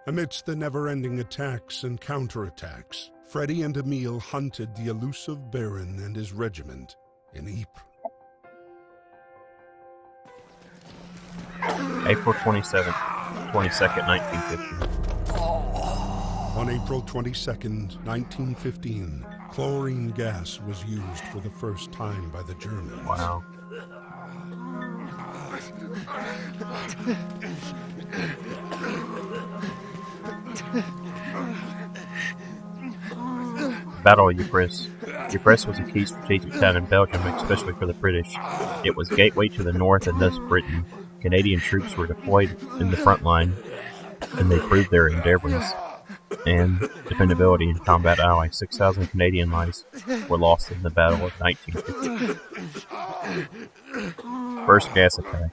Amidst the never-ending attacks and counterattacks, Freddy and Emile hunted the elusive Baron and his regiment in Ypres. April 22nd, 1950. On April 22nd, 1915, chlorine gas was used for the first time by the Germans. Wow. Battle of Ypres. Ypres was a key strategic town in Belgium, especially for the British. It was gateway to the north and thus Britain. Canadian troops were deployed in the front line, and they proved their endurance and dependability in combat allies. 6,000 Canadian lives were lost in the Battle of 1950. First gas attack.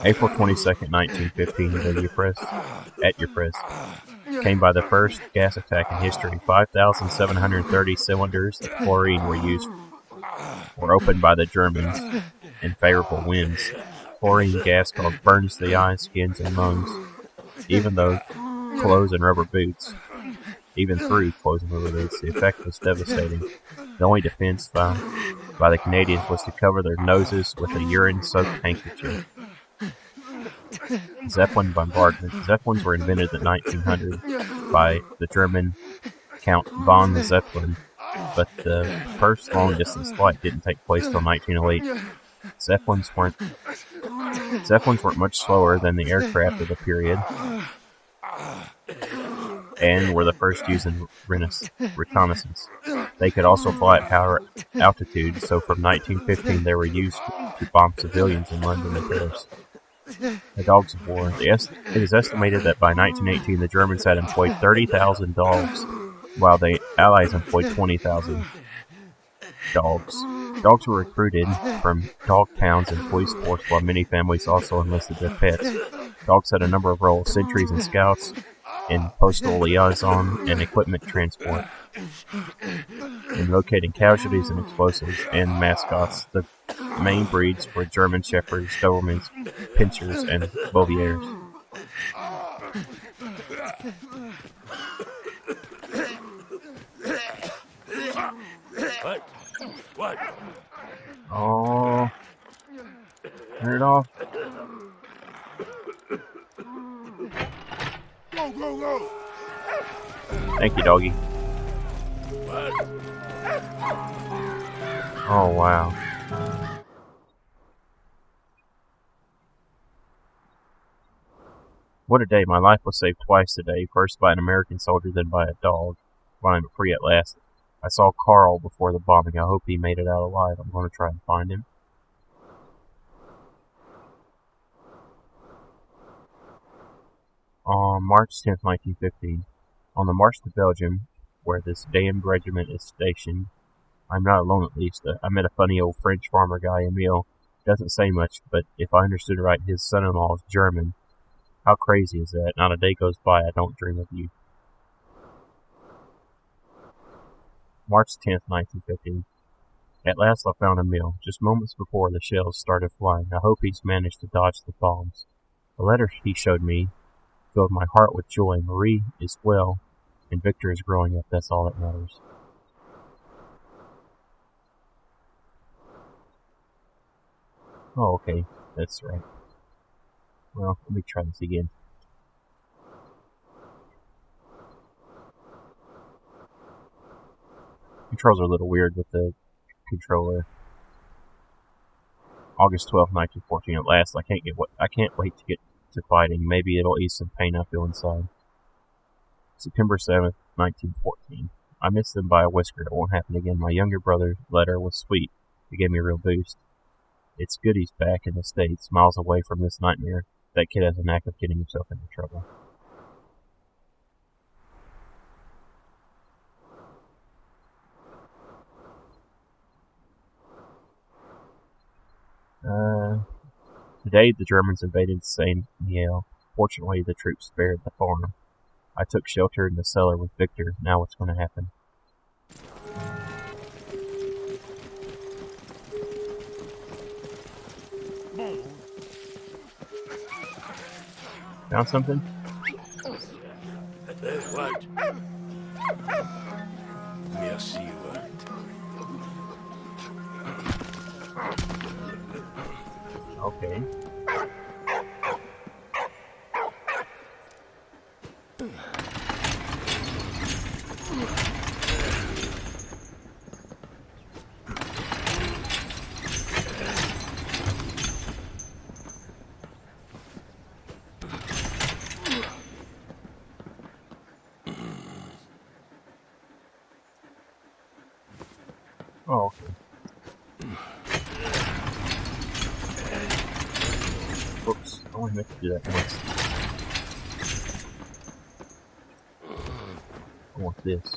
April 22nd, 1915, at Ypres. Came by the first gas attack in history. 5,730 cylinders of chlorine were opened by the Germans in favorable winds. Chlorine gas burns the eyes, skins, and lungs, even through clothes and rubber boots. The effect was devastating. The only defense found by the Canadians was to cover their noses with a urine-soaked handkerchief. Zeppelin bombardment. Zeppelins were invented in 1900 by the German Count von Zeppelin, but the first long-distance flight didn't take place till 1908. Zeppelins weren't much slower than the aircraft of the period, and were the first used in reconnaissance. They could also fly at higher altitude, so from 1915 they were used to bomb civilians in London and Paris. The dogs of war. It is estimated that by 1918 the Germans had employed 30,000 dogs, while the Allies employed 20,000 dogs. Dogs were recruited from dog towns and police force, while many families also enlisted their pets. Dogs had a number of roles: sentries and scouts, in postal liaison and equipment transport, in locating casualties and explosives, and mascots. The main breeds were German Shepherds, Dobermans, Pinschers, and Bouviers. What? Oh, turn it off. Go! Thank you, doggy. Oh, wow. What a day. My life was saved twice today. First by an American soldier, then by a dog. When I'm free at last. I saw Carl before the bombing. I hope he made it out alive. I'm going to try and find him. On March 10th, 1915, on the march to Belgium, where this damned regiment is stationed, I'm not alone at least. I met a funny old French farmer guy, Emile. Doesn't say much, but if I understood right, his son-in-law is German. How crazy is that? Not a day goes by I don't dream of you. March 10th, 1915. At last I found Emile, just moments before the shells started flying. I hope he's managed to dodge the bombs. The letter he showed me filled my heart with joy. Marie is well, and Victor is growing up. That's all that matters. Oh, okay. That's right. Well, let me try this again. Controls are a little weird with the controller. August 12th, 1914. At last, I can't wait to get to fighting. Maybe it'll ease some pain I feel inside. September 7th, 1914. I missed them by a whisker. It won't happen again. My younger brother's letter was sweet. It gave me a real boost. It's good he's back in the States, miles away from this nightmare. That kid has a knack of getting himself into trouble. Today the Germans invaded Saint-Mihiel. Fortunately, the troops spared the farm. I took shelter in the cellar with Victor. Now what's going to happen? Found something? Walt. Merci, Walt. Okay. Oh, okay. Whoops, I only meant to do that once. I want this.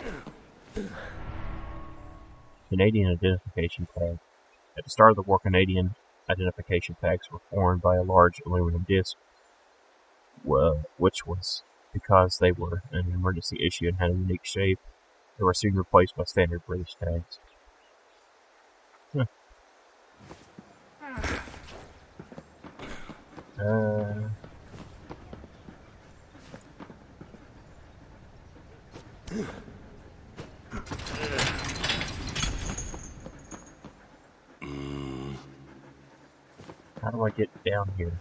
Canadian identification tag. At the start of the war, Canadian identification tags were formed by a large aluminum disc, which was because they were an emergency issue and had a unique shape. They were soon replaced by standard British tags. Huh. How do I get down here?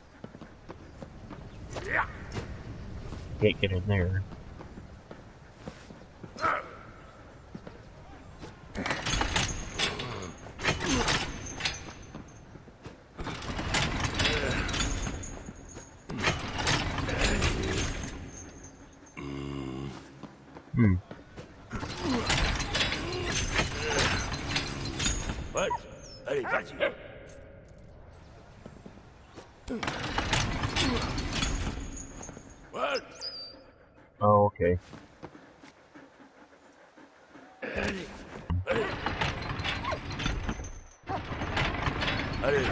Can't get in there. Walt, allez, vas-y. Walt. Oh, okay. Allez, allez. Allez.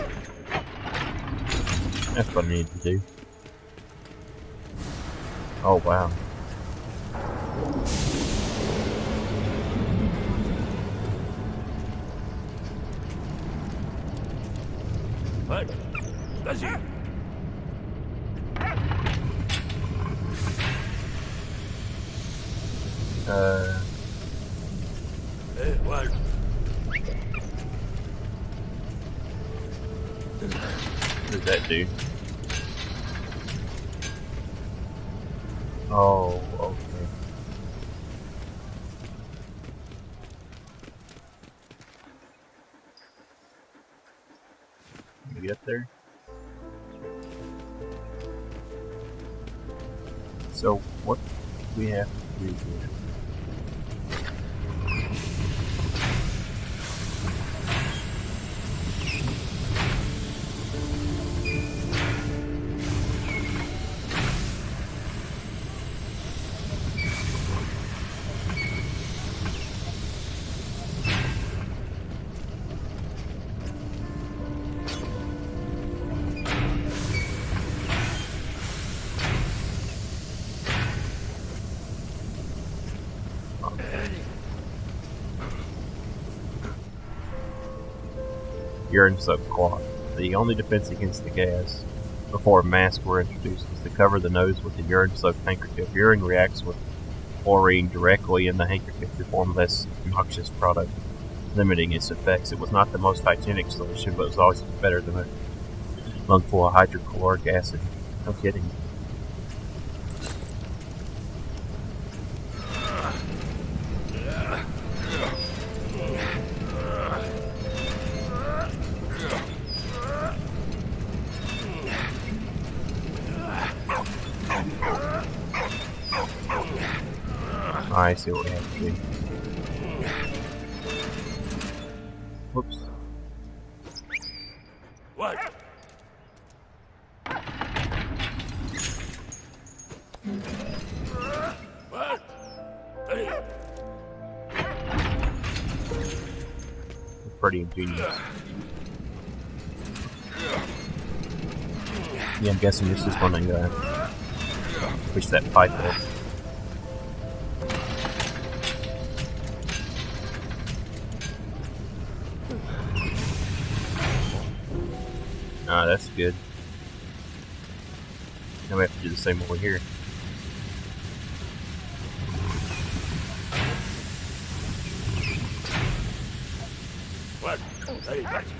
That's what I need to do. Oh, wow. Walt, vas-y. Hey, Walt. What does that do? Oh, okay. Can we get up there? So, what do we have to do here? Urine soaked cloth. The only defense against the gas before masks were introduced was to cover the nose with a urine soaked handkerchief. Urine reacts with chlorine directly in the handkerchief to form less noxious product, limiting its effects. It was not the most hygienic solution, but it was always better than a lungful of hydrochloric acid. No kidding. I see what we have to do. Whoops. What? What? Hey. Pretty ingenious. Yeah, I'm guessing this is when I push that pipe off. Ah, that's good. Now we have to do the same over here. Allez, vas-y.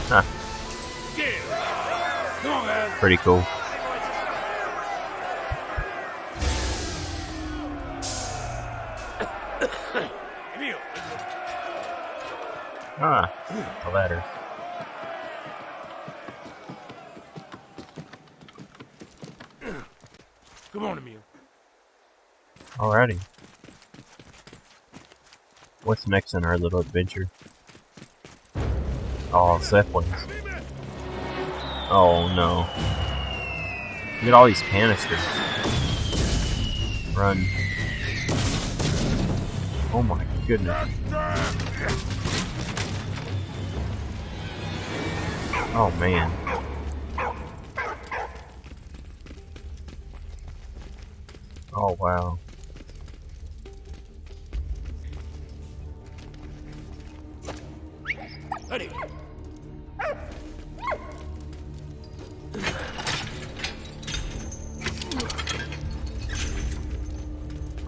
Huh. Come on, man. Pretty cool. Emil. Ah, a ladder. Come on, Emil. Alrighty. What's next in our little adventure? Oh, Zeppelins. Oh no. Look at all these canisters. Run. Oh my goodness. Oh man. Oh wow. Allez.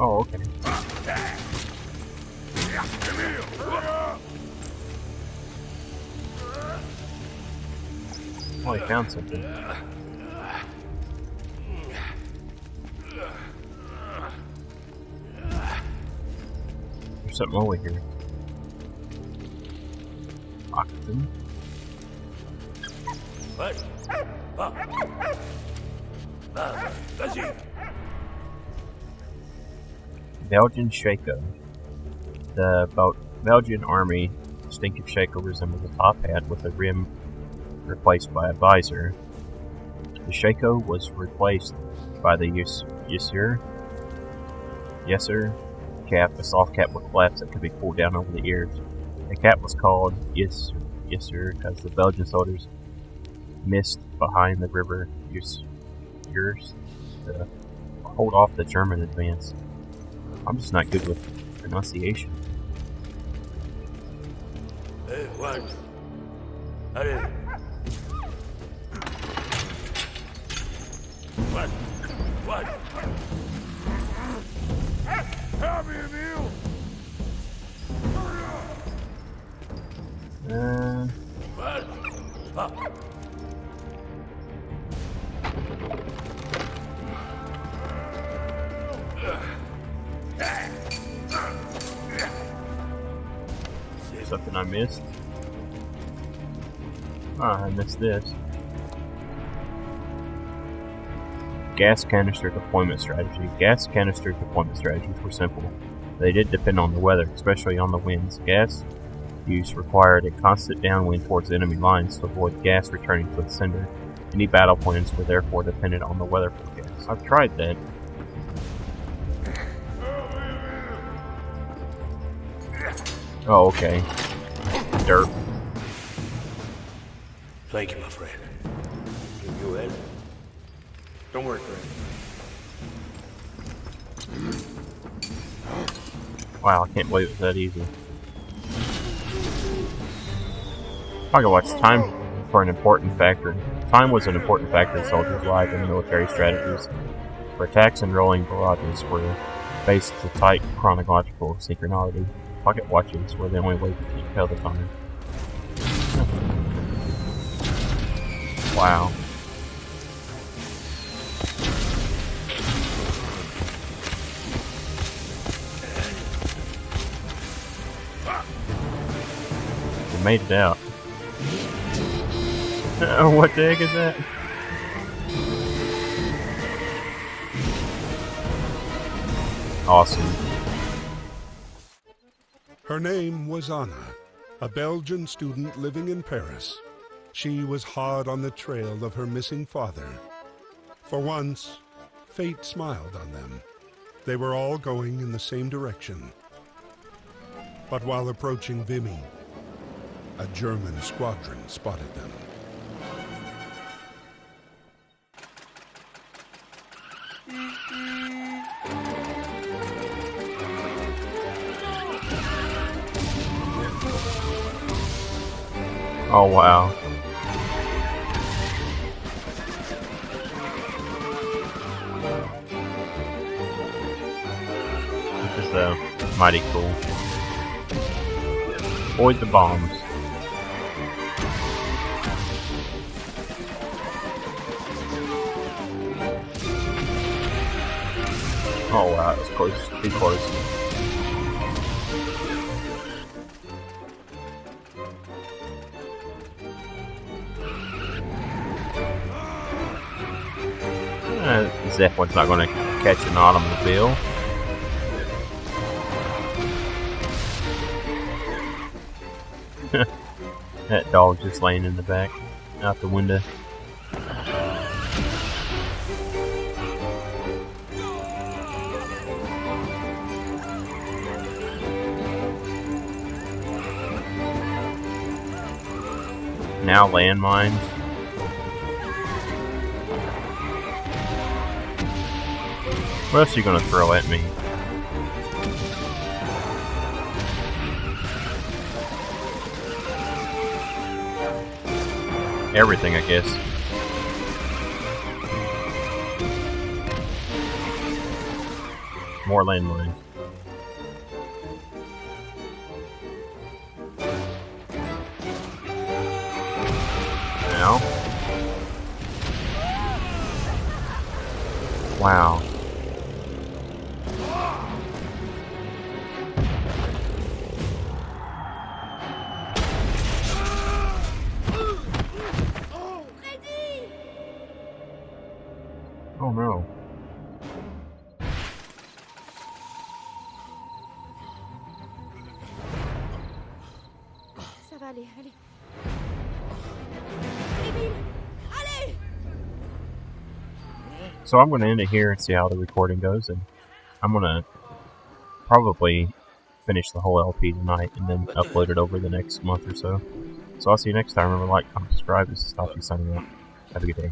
Oh, okay. Oh, I found something. There's something over here. Oxygen. Vas-y. Va. Vas-y. Belgian Shako. The Belgian army distinctive Shako resembles a top hat with a rim replaced by a visor. The Shako was replaced by the Yesser cap, a soft cap with flaps that could be pulled down over the ears. The cap was called Yesser because the Belgian soldiers missed behind the river Yers to hold off the German advance. I'm just not good with pronunciation. Hey, what? Allez. What? What? Help me, Emil! What? Ah. Something I missed? Ah, I missed this. Gas canister deployment strategy. Gas canister deployment strategies were simple. They did depend on the weather, especially on the winds. Gas use required a constant downwind towards enemy lines to avoid gas returning to its sender. Any battle plans were therefore dependent on the weather forecast. I've tried that. Oh, okay. Dirt. Thank you, my friend. You in? Don't worry, friend. Wow, I can't believe it was that easy. Pocket Watch time for an important factor. Time was an important factor in soldiers' lives and military strategies. For attacks and rolling barrages were based to tight chronological synchronality. Pocket watches were the only way to tell the time. Wow. We made it out. What the heck is that? Awesome. Her name was Anna, a Belgian student living in Paris. She was hard on the trail of her missing father. For once, fate smiled on them. They were all going in the same direction. But while approaching Vimy, a German squadron spotted them. Oh wow. It's mighty cool. Avoid the bombs. Oh wow, that was close. Too close. Zeppelin's not going to catch an automobile. That dog just laying in the back, out the window. Now landmines. What else are you gonna throw at me? Everything, I guess. More landmines. Now. Wow. Oh no. Ça va aller, allez. Emile, allez! So I'm going to end it here and see how the recording goes, and I'm going to probably finish the whole LP tonight and then upload it over the next month or so. So I'll see you next time. Remember to like, comment, subscribe. This is Tachi signing out. Have a good day.